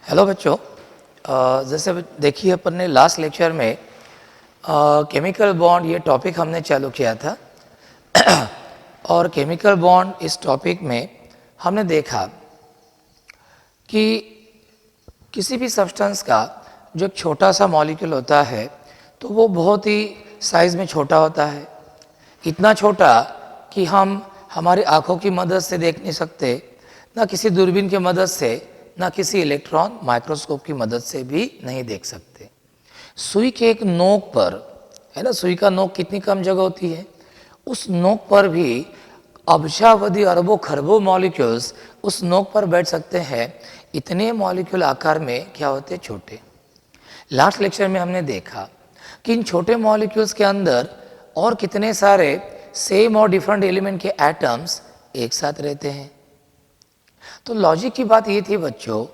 Hello बच्चों। जैसे देखिए अपन ने लास्ट लेक्चर में केमिकल बॉन्ड ये टॉपिक हमने चालू किया था और केमिकल बॉन्ड इस टॉपिक में हमने देखा कि किसी भी सब्सटेंस का जो एक छोटा सा मॉलिक्यूल होता है तो वो बहुत ही साइज़ में छोटा होता है, इतना छोटा कि हम हमारी आँखों की मदद से देख नहीं सकते, ना किसी दूरबीन की मदद से, ना किसी इलेक्ट्रॉन माइक्रोस्कोप की मदद से भी नहीं देख सकते। सुई के एक नोक पर, है ना, सुई का नोक कितनी कम जगह होती है, उस नोक पर भी अब्जावधि अरबों खरबों मॉलिक्यूल्स उस नोक पर बैठ सकते हैं। इतने मॉलिक्यूल आकार में क्या होते हैं, छोटे। लास्ट लेक्चर में हमने देखा कि इन छोटे मॉलिक्यूल्स के अंदर और कितने सारे सेम और डिफरेंट एलिमेंट के एटम्स एक साथ रहते हैं। तो लॉजिक की बात ये थी बच्चों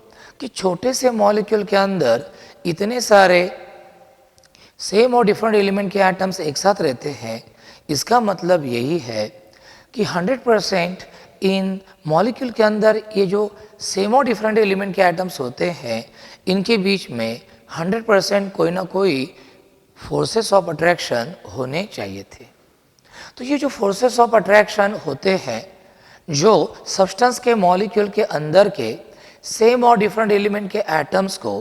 कि छोटे से मॉलिक्यूल के अंदर इतने सारे सेम और डिफरेंट एलिमेंट के एटम्स एक साथ रहते हैं, इसका मतलब यही है कि 100% इन मॉलिक्यूल के अंदर ये जो सेम और डिफरेंट एलिमेंट के एटम्स होते हैं, इनके बीच में 100% कोई ना कोई फोर्सेस ऑफ अट्रैक्शन होने चाहिए थे। तो ये जो फोर्सेस ऑफ अट्रैक्शन होते हैं, जो सब्सटेंस के मॉलिक्यूल के अंदर के सेम और डिफरेंट एलिमेंट के एटम्स को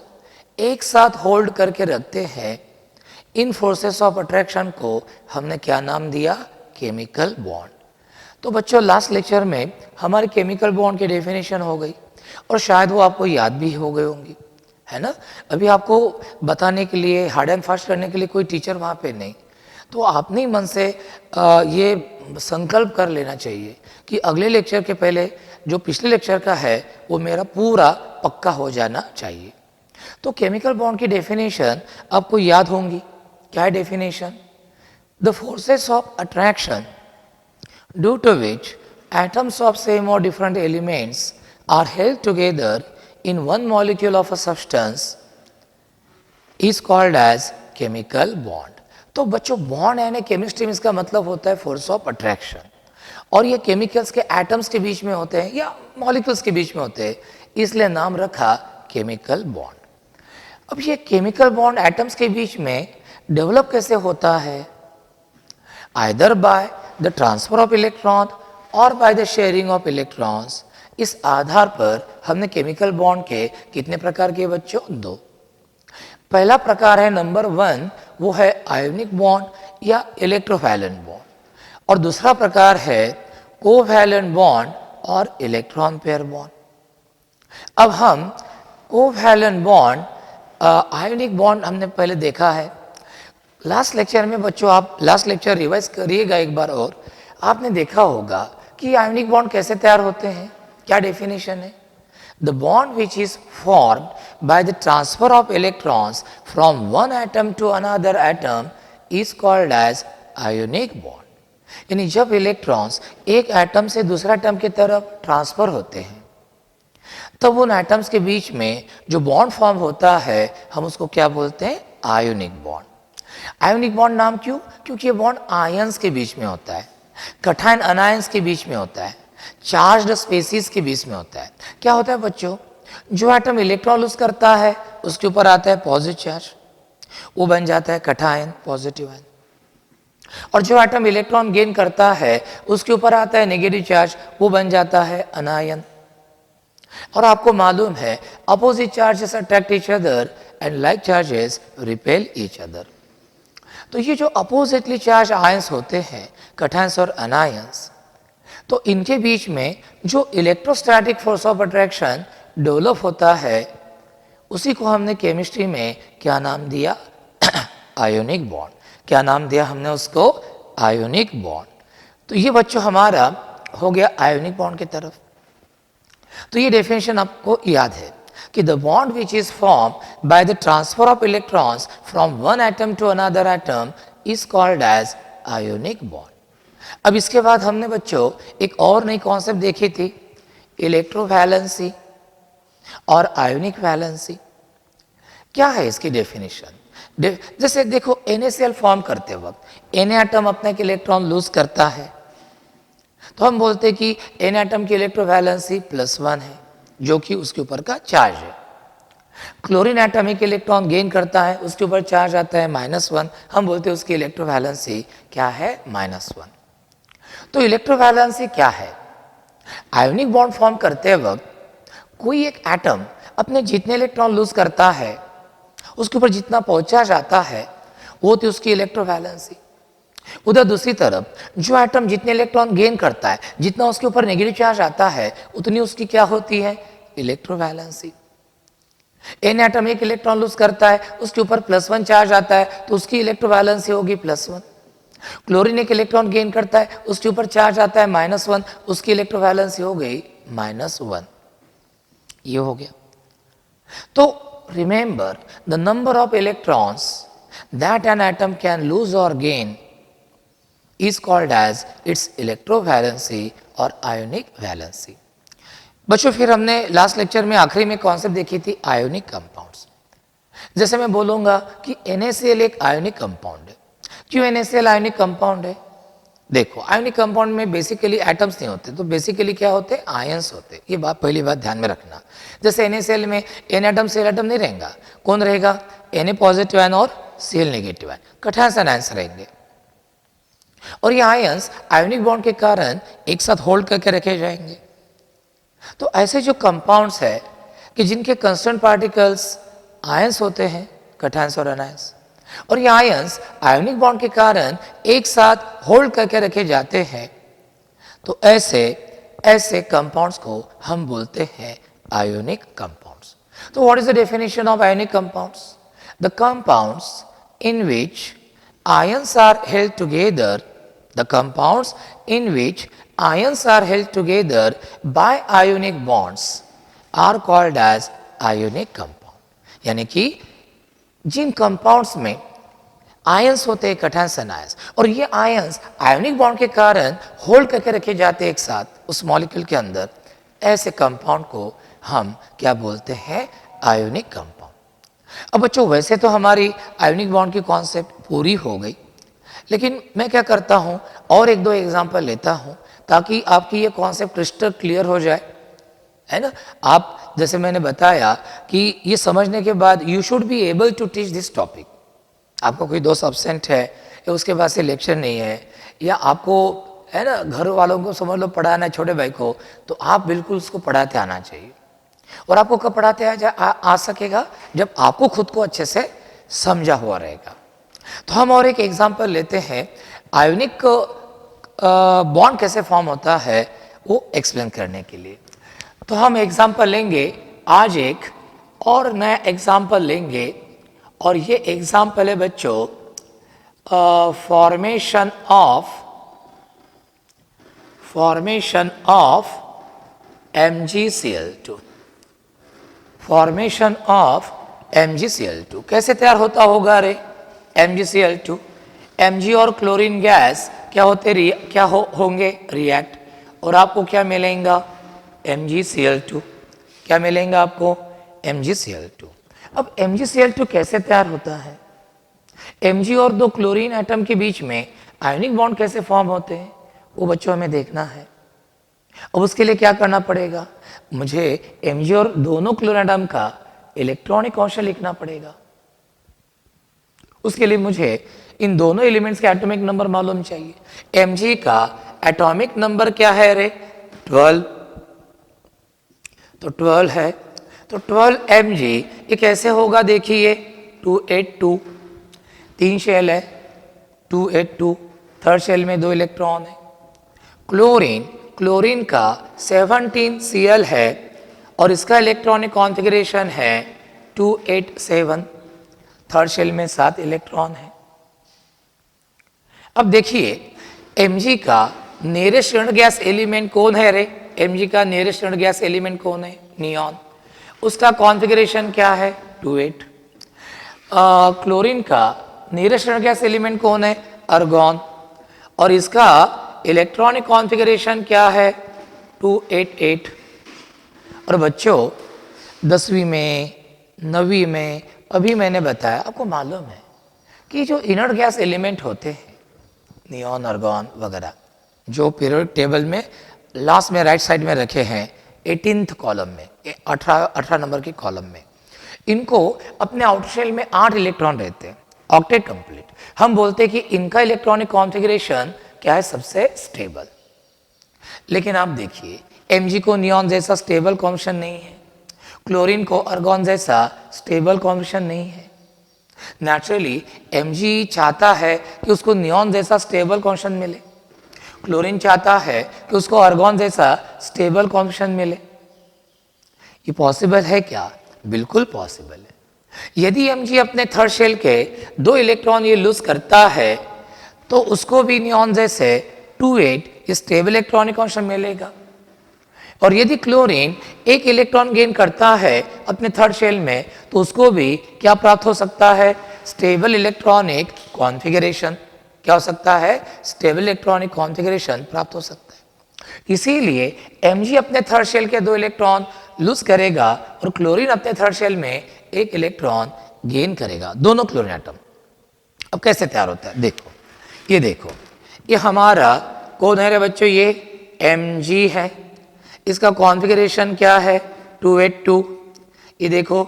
एक साथ होल्ड करके रखते हैं, इन फोर्सेस ऑफ अट्रैक्शन को हमने क्या नाम दिया, केमिकल बॉन्ड। तो बच्चों लास्ट लेक्चर में हमारी केमिकल बॉन्ड की डेफिनेशन हो गई और शायद वो आपको याद भी हो गई होंगी, है ना। अभी आपको बताने के लिए, हार्ड एंड फास्ट करने के लिए कोई टीचर वहाँ पे नहीं, तो आपने ही मन से ये संकल्प कर लेना चाहिए कि अगले लेक्चर के पहले जो पिछले लेक्चर का है वो मेरा पूरा पक्का हो जाना चाहिए। तो केमिकल बॉन्ड की डेफिनेशन आपको याद होंगी। क्या है definition? The forces of attraction due to which atoms of same और different elements are held together in one molecule of a substance is called as chemical bond. तो बच्चों बॉन्ड यानी केमिस्ट्री में इसका मतलब होता है फोर्स ऑफ अट्रैक्शन, और ये केमिकल्स के एटम्स के बीच में होते हैं या मॉलिक्यूल्स के बीच में होते हैं, इसलिए नाम रखा केमिकल बॉन्ड। अब ये केमिकल बॉन्ड एटम्स के बीच में डेवलप कैसे होता है? Either by the transfer of electron और by the sharing of electrons. इस आधार पर हमने केमिकल बॉन्ड के कितने प्रकार के बच्चों? दो। पहला प्रकार है नंबर 1, वो है आयोनिक बॉन्ड या इलेक्ट्रोवैलेंट बॉन्ड, और दूसरा प्रकार है कोवैलेंट बॉन्ड और इलेक्ट्रॉन पेयर बॉन्ड। अब हम कोवैलेंट बॉन्ड, आयोनिक बॉन्ड हमने पहले देखा है लास्ट लेक्चर में। बच्चों आप लास्ट लेक्चर रिवाइज करिएगा एक बार और, आपने देखा होगा कि आयोनिक बॉन्ड कैसे तैयार होते हैं, क्या डेफिनेशन है? The bond which is formed by the transfer of electrons from one atom to another atom is called as ionic bond. यानी जब इलेक्ट्रॉन्स एक एटम से दूसरा एटम की तरफ ट्रांसफर होते हैं, तब उन एटम्स के बीच में जो बॉन्ड फॉर्म होता है हम उसको क्या बोलते हैं? Ionic bond. आयोनिक बॉन्ड नाम क्यों? क्योंकि ये बॉन्ड आयंस के बीच में होता है, कठायन अनायंस के बीच में होता है, चार्ज्ड स्पेसीज के बीच में होता है। क्या होता है बच्चों? जो एटम इलेक्ट्रॉन लूज करता है उसके ऊपर आता है पॉजिटिव चार्ज, वो बन जाता है कठायन, पॉजिटिव आयन, और जो एटम इलेक्ट्रॉन गेन करता है उसके ऊपर आता है नेगेटिव चार्ज, वो बन जाता है अनायन। और आपको मालूम है opposite charges attract each other and like charges repel each other. तो ये जो अपोजिटली चार्ज आयंस होते हैं, कठायंस और अनायंस, तो इनके बीच में जो electrostatic force of attraction develop होता है, उसी को हमने केमिस्ट्री में क्या नाम दिया? Ionic bond. क्या नाम दिया हमने उसको? Ionic bond. तो ये बच्चों हमारा हो गया आयोनिक बॉन्ड की तरफ। तो ये डेफिनेशन आपको याद है कि the bond which is form by the transfer of electrons from one atom to another atom is called as ionic bond. अब इसके बाद हमने बच्चों एक और नई कॉन्सेप्ट देखी थी, इलेक्ट्रोवैलेंसी और आयोनिक वैलेंसी। क्या है इसकी डेफिनेशन? जैसे देखो NaCl फॉर्म करते वक्त Na एटम अपना एक इलेक्ट्रॉन लूज करता है, तो हम बोलते हैं कि Na एटम की इलेक्ट्रोवैलेंसी +1 है, जो कि उसके ऊपर का चार्ज है। क्लोरीन एटम एक इलेक्ट्रॉन गेन करता है, उसके ऊपर चार्ज आता है -1, हम बोलते हैं उसकी इलेक्ट्रोवैलेंसी क्या है, -1। तो इलेक्ट्रोवैलेंसी क्या है? आयोनिक बॉन्ड फॉर्म करते वक्त कोई एक एटम अपने जितने इलेक्ट्रॉन लूज करता है, उसके ऊपर जितना पहुंचा जाता है, वो होती उसकी इलेक्ट्रोवैलेंसी। उधर दूसरी तरफ जो एटम जितने इलेक्ट्रॉन गेन करता है, जितना उसके ऊपर नेगेटिव चार्ज आता है, उतनी उसकी क्या होती है, इलेक्ट्रोवैलेंसी। एन एटम एक इलेक्ट्रॉन लूज करता है, उसके ऊपर +1 चार्ज आता है, तो उसकी इलेक्ट्रोवैलेंसी होगी +1। क्लोरीन एक इलेक्ट्रॉन गेन करता है, उसके ऊपर चार्ज आता है -1, उसकी इलेक्ट्रोवैलेंसी हो गई -1। ये हो गया। तो remember the number of electrons that an atom can lose और gain is called as its electrovalency और ionic valency। बच्चों फिर हमने लास्ट लेक्चर में आखिरी में कॉन्सेप्ट देखी थी आयोनिक कंपाउंड्स। जैसे मैं बोलूंगा कि NaCl एक आयोनिक कंपाउंड है। क्यों NaCl आयोनिक कंपाउंड है? देखो, आयोनिक कंपाउंड में बेसिकली एटम्स नहीं होते, तो बेसिकली क्या होते हैं, आयंस होते। ये बात पहली बात ध्यान में रखना। जैसे NaCl में N एटम Cl एटम नहीं रहेगा, कौन रहेगा, Na पॉजिटिव आयन और Cl नेगेटिव आयन, कठिन आयंस रहेंगे। और ये आयंस आयोनिक बॉन्ड के कारण एक साथ होल्ड करके रखे जाएंगे। तो ऐसे जो कंपाउंड्स है कि जिनके कांस्टेंट पार्टिकल्स आयंस होते हैं, कैटायंस और एनायंस, और ये आयंस आयोनिक बॉन्ड के कारण एक साथ होल्ड करके रखे जाते हैं, तो ऐसे कंपाउंड्स को हम बोलते हैं आयोनिक कंपाउंड्स। तो what is the definition of ionic compounds? The compounds in which ions are held together, the compounds in which ions are held together by ionic bonds are called as ionic compound। यानी कि जिन compounds में ions होते हैं, cations anions, और ये ions ionic bond के कारण hold करके रखे जाते हैं एक साथ उस मॉलिक्यूल के अंदर, ऐसे कंपाउंड को हम क्या बोलते हैं, आयोनिक कंपाउंड। अब बच्चों वैसे तो हमारी आयोनिक बॉन्ड की कॉन्सेप्ट पूरी हो गई, लेकिन मैं क्या करता हूं, और एक दो एग्जांपल लेता हूं ताकि आपकी ये कॉन्सेप्ट क्रिस्टल क्लियर हो जाए, है ना। आप जैसे मैंने बताया कि ये समझने के बाद you should be able to teach this topic. आपको कोई दोस्त एब्सेंट है या उसके पास से लेक्चर नहीं है, या आपको है ना घर वालों को समझ लो पढ़ाना है, छोटे भाई को, तो आप बिल्कुल उसको पढ़ाते आना चाहिए। और आपको कब पढ़ाते आ सकेगा, जब आपको खुद को अच्छे से समझा हुआ रहेगा। तो हम और एक एग्जांपल लेते हैं, आयोनिक बॉन्ड कैसे फॉर्म होता है वो एक्सप्लेन करने के लिए। तो हम एग्जांपल लेंगे आज एक और नया एग्जांपल लेंगे, और ये एग्जांपल है बच्चों formation of MgCl2। Formation of MgCl2 कैसे तैयार होता होगा रे MgCl2? Mg और क्लोरीन गैस क्या होंगे, रिएक्ट, और आपको क्या मिलेगा, MgCl2। क्या मिलेगा आपको, MgCl2। अब MgCl2 कैसे तैयार होता है? Mg और दो क्लोरीन एटम के बीच में आयोनिक बॉन्ड कैसे फॉर्म होते हैं, वो बच्चों हमें देखना है। अब उसके लिए क्या करना पड़ेगा, मुझे Mg और दोनों क्लोरीन एटम का इलेक्ट्रॉनिक कौशल लिखना पड़ेगा। उसके लिए मुझे इन दोनों एलिमेंट्स के एटॉमिक नंबर मालूम चाहिए। Mg का एटॉमिक नंबर क्या है रे, 12। तो 12 है, तो 12 Mg ये कैसे होगा, देखिए 282, 3 शेल है, 282, थर्ड शेल में 2 इलेक्ट्रॉन है। क्लोरीन का 17 Cl है, और इसका इलेक्ट्रॉनिक कॉन्फ़िगरेशन है 287, थर्ड शेल में 7 इलेक्ट्रॉन है। अब देखिए Mg का नियरेस्ट ऋण गैस एलिमेंट कौन है रे, Mg का नियरेस्ट ऋण गैस एलिमेंट कौन है, नियॉन, उसका कॉन्फ़िगरेशन क्या है, 28। क्लोरीन का नियरेस्ट ऋण गैस एलिमेंट कौन है, आर्गॉन, और इसका इलेक्ट्रॉनिक कॉन्फ़िगरेशन क्या है, 288। और बच्चों 10वीं में 9वीं में अभी मैंने बताया, आपको मालूम है कि जो इनर्ट गैस एलिमेंट होते हैं, नियॉन, आर्गॉन वगैरह, जो पीरियोडिक टेबल में लास्ट में राइट साइड में रखे हैं 18th कॉलम में, 18 नंबर के कॉलम में, इनको अपने आउटर शेल में 8 इलेक्ट्रॉन रहते हैं, ऑक्टेट कंप्लीट। हम बोलते हैं कि इनका इलेक्ट्रॉनिक कॉन्फ़िगरेशन क्या है, सबसे स्टेबल। लेकिन आप देखिए Mg को नियॉन जैसा स्टेबल कॉन्फ़िगरेशन नहीं है, क्लोरीन को आर्गॉन जैसा स्टेबल कॉन्फ़िगरेशन नहीं है। नेचुरली Mg चाहता है कि उसको नियॉन जैसा स्टेबल कॉन्फ़िगरेशन मिले, क्लोरीन चाहता है कि उसको आर्गॉन जैसा स्टेबल कॉन्फ़िगरेशन मिले। ये पॉसिबल है क्या? बिल्कुल पॉसिबल है। यदि Mg अपने थर्ड शेल के 2 इलेक्ट्रॉन ये लूज करता है तो उसको भी नियॉन जैसे 2,8 स्टेबल इलेक्ट्रॉनिक कॉन्फ़िगरेशन मिलेगा। और यदि क्लोरीन 1 इलेक्ट्रॉन गेन करता है अपने थर्ड शेल में तो उसको भी क्या प्राप्त हो सकता है, स्टेबल इलेक्ट्रॉनिक कॉन्फ़िगरेशन। क्या हो सकता है, स्टेबल इलेक्ट्रॉनिक कॉन्फ़िगरेशन प्राप्त हो सकता है। इसीलिए Mg अपने थर्ड शेल के 2 इलेक्ट्रॉन लूज करेगा और क्लोरीन अपने थर्ड शेल में 1 इलेक्ट्रॉन गेन करेगा, दोनों क्लोरीन एटम। अब कैसे तैयार होता है, देखो ये देखो, ये हमारा कौन है रे बच्चों, ये Mg है। इसका कॉन्फ़िगरेशन क्या है, 2,8,2। ये देखो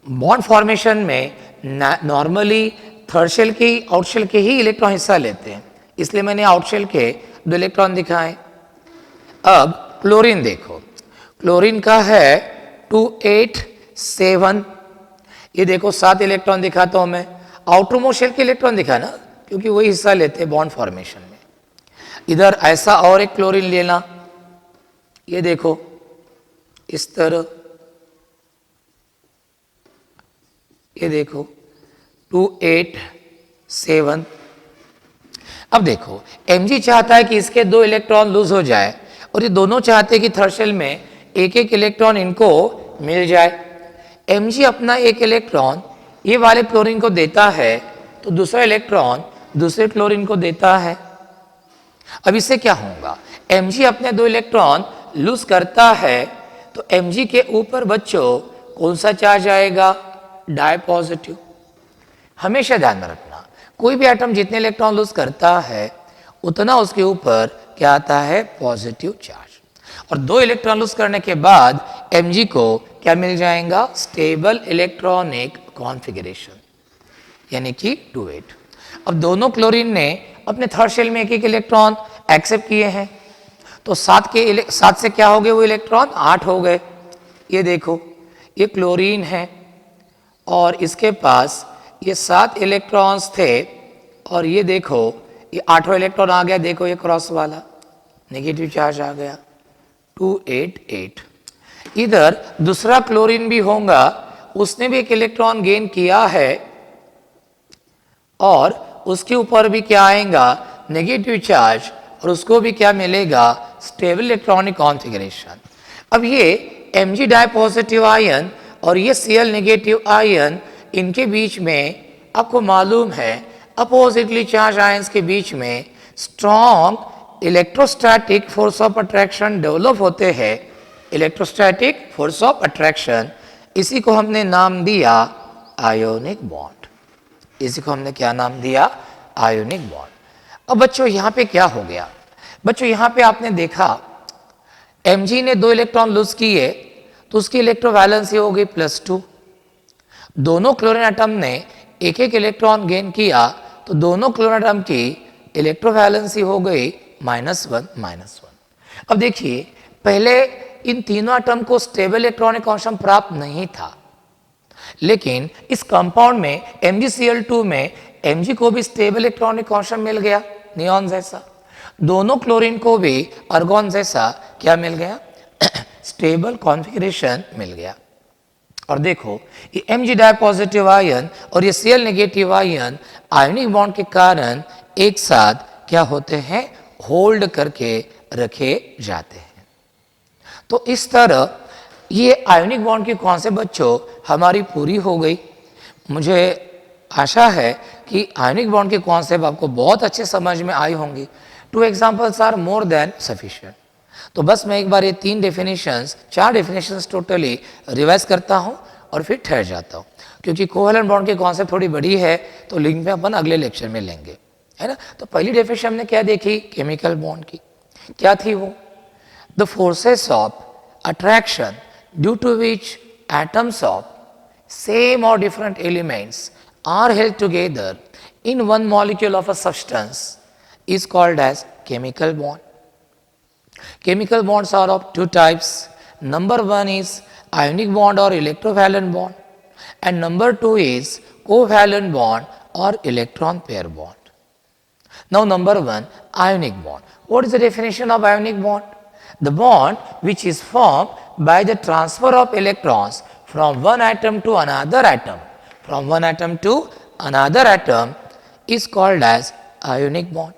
बॉन्ड फॉर्मेशन में नॉर्मली थर्ड शेल के आउट शेल के ही इलेक्ट्रॉन हिस्सा लेते हैं, इसलिए मैंने आउट शेल के 2 इलेक्ट्रॉन दिखाए। अब क्लोरीन देखो, क्लोरीन का है 2,8,7। ये देखो 7 इलेक्ट्रॉन दिखाता हूं मैं, आउटर मोस्ट शेल के इलेक्ट्रॉन दिखा ना, क्योंकि वही हिस्सा लेते हैं बॉन्ड फॉर्मेशन में। इधर ऐसा और एक क्लोरीन लेना, ये देखो इस तरह, ये देखो 2,8,7। अब देखो Mg चाहता है कि इसके 2 इलेक्ट्रॉन लूज हो जाए और ये दोनों चाहते हैं कि थर्ड शेल में 1-1 इलेक्ट्रॉन इनको मिल जाए। Mg अपना 1 इलेक्ट्रॉन ये वाले क्लोरीन को देता है तो दूसरा इलेक्ट्रॉन दूसरे क्लोरीन को देता है। अब इससे क्या होगा, Mg अपने 2 इलेक्ट्रॉन लूज करता है तो Mg के ऊपर बच्चों कौन सा चार्ज आएगा, डाई पॉजिटिव। हमेशा ध्यान में रखना, कोई भी एटम जितने इलेक्ट्रॉन लूज करता है उतना उसके ऊपर क्या आता है, पॉजिटिव चार्ज। और 2 इलेक्ट्रॉन लूज करने के बाद Mg को क्या मिल जाएगा, स्टेबल इलेक्ट्रॉनिक कॉन्फ़िगरेशन, यानी कि 2,8। अब दोनों क्लोरीन ने अपने थर्ड शेल में 1-1 इलेक्ट्रॉन एक्सेप्ट किए हैं तो 7 से क्या हो गए वो इलेक्ट्रॉन, 8 हो गए। ये देखो ये क्लोरीन है और इसके पास ये 7 इलेक्ट्रॉन्स थे और ये देखो ये 8वां इलेक्ट्रॉन आ गया, देखो ये क्रॉस वाला नेगेटिव चार्ज आ गया, 2,8,8। इधर दूसरा क्लोरीन भी होगा, उसने भी 1 इलेक्ट्रॉन गेन किया है और उसके ऊपर भी क्या आएगा, नेगेटिव चार्ज, और उसको भी क्या मिलेगा, स्टेबल इलेक्ट्रॉनिक कॉन्फ़िगरेशन। अब ये Mg डाई पॉजिटिव आयन और ये Cl नेगेटिव आयन, इनके बीच में आपको मालूम है अपोजिटली चार्ज आयंस के बीच में strong electrostatic force of attraction develop होते हैं, इलेक्ट्रोस्टैटिक फोर्स ऑफ अट्रैक्शन। इसी को हमने नाम दिया आयोनिक बॉन्ड, इसी को हमने क्या नाम दिया, आयोनिक बॉन्ड। अब बच्चों यहाँ पे क्या हो गया, बच्चों यहाँ पे आपने देखा Mg ने 2 इलेक्ट्रॉन लूज किए तो उसकी इलेक्ट्रोवैलेंसी हो गई +2। दोनों क्लोरीन एटम ने 1-1 इलेक्ट्रॉन गेन किया तो दोनों क्लोरीन एटम की इलेक्ट्रोवैलेंसी हो गई -1। अब देखिए पहले इन तीनों एटम को स्टेबल इलेक्ट्रॉनिक कॉन्फ़िगरेशन प्राप्त नहीं था, लेकिन इस कंपाउंड में MgCl2 में Mg को भी स्टेबल इलेक्ट्रॉनिक कॉन्फ़िगरेशन मिल गया, नियॉन जैसा। दोनों क्लोरीन को भी आर्गॉन जैसा क्या मिल गया, स्टेबल कॉन्फ़िगरेशन मिल गया। और देखो ये Mg डाई पॉजिटिव आयन और ये Cl negative ion ionic bond के कारण एक साथ क्या होते हैं, होल्ड करके रखे जाते हैं। तो इस तरह ये आयनिक बॉन्ड की कॉन्सेप्ट बच्चों हमारी पूरी हो गई। मुझे आशा है कि आयनिक बॉन्ड की कॉन्सेप्ट आपको बहुत अच्छे समझ में आई होंगी। 2 examples are more than sufficient. तो बस मैं एक बार ये 4 डेफिनेशंस टोटली रिवाइज करता हूँ और फिर ठहर जाता हूँ, क्योंकि कोवेलेंट बॉन्ड की कॉन्सेप्ट थोड़ी बड़ी है तो लिंक में अपन अगले लेक्चर में लेंगे, है ना। तो पहली डेफिनेशन हमने क्या देखी, केमिकल बॉन्ड की। क्या थी वो, the forces of attraction due to which atoms of same or different elements are held together in one molecule of a substance is called as chemical bond. Chemical bonds are of two types. Number one is ionic bond or electrovalent bond, and number two is covalent bond or electron pair bond. Now, number one, ionic bond. What is the definition of ionic bond? The bond which is formed by the transfer of electrons from one atom to another atom, from one atom to another atom is called as ionic bond.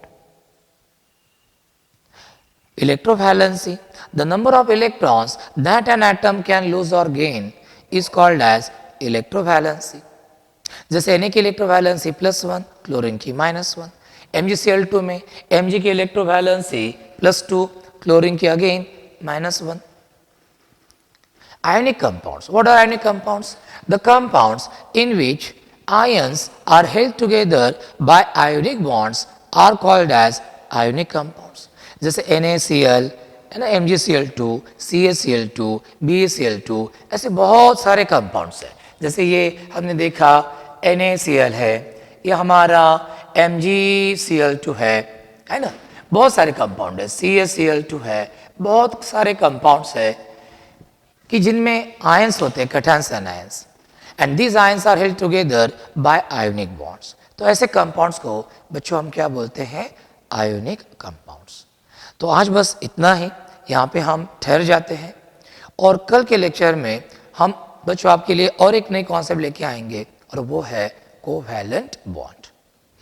Electrovalency, the number of electrons that an atom can lose or gain is called as electrovalency. जैसे Na की electrovalency +1, chlorine की -1, MgCl2 में Mg की electrovalency +2, chlorine की again -1. Ionic compounds. What are ionic compounds? The compounds in which ions are held together by ionic bonds are called as ionic compounds. जैसे NaCl, MgCl2, CaCl2, BaCl2, ऐसे बहुत सारे compounds हैं. जैसे ये हमने देखा NaCl है, ये हमारा MgCl2 है ना. बहुत सारे कंपाउंड है, CaCl2 है, बहुत सारे कंपाउंड्स है कि जिनमें आयंस होते हैं, cations and ions, and these ions are held together by ionic bonds. तो ऐसे कंपाउंड्स को बच्चों हम क्या बोलते हैं? Ionic compounds. तो आज बस इतना ही, यहाँ पे हम ठहर जाते हैं और कल के लेक्चर में हम बच्चों आपके लिए और एक नई कॉन्सेप्ट लेके आएंगे और वो है कोवैलेंट बॉन्ड.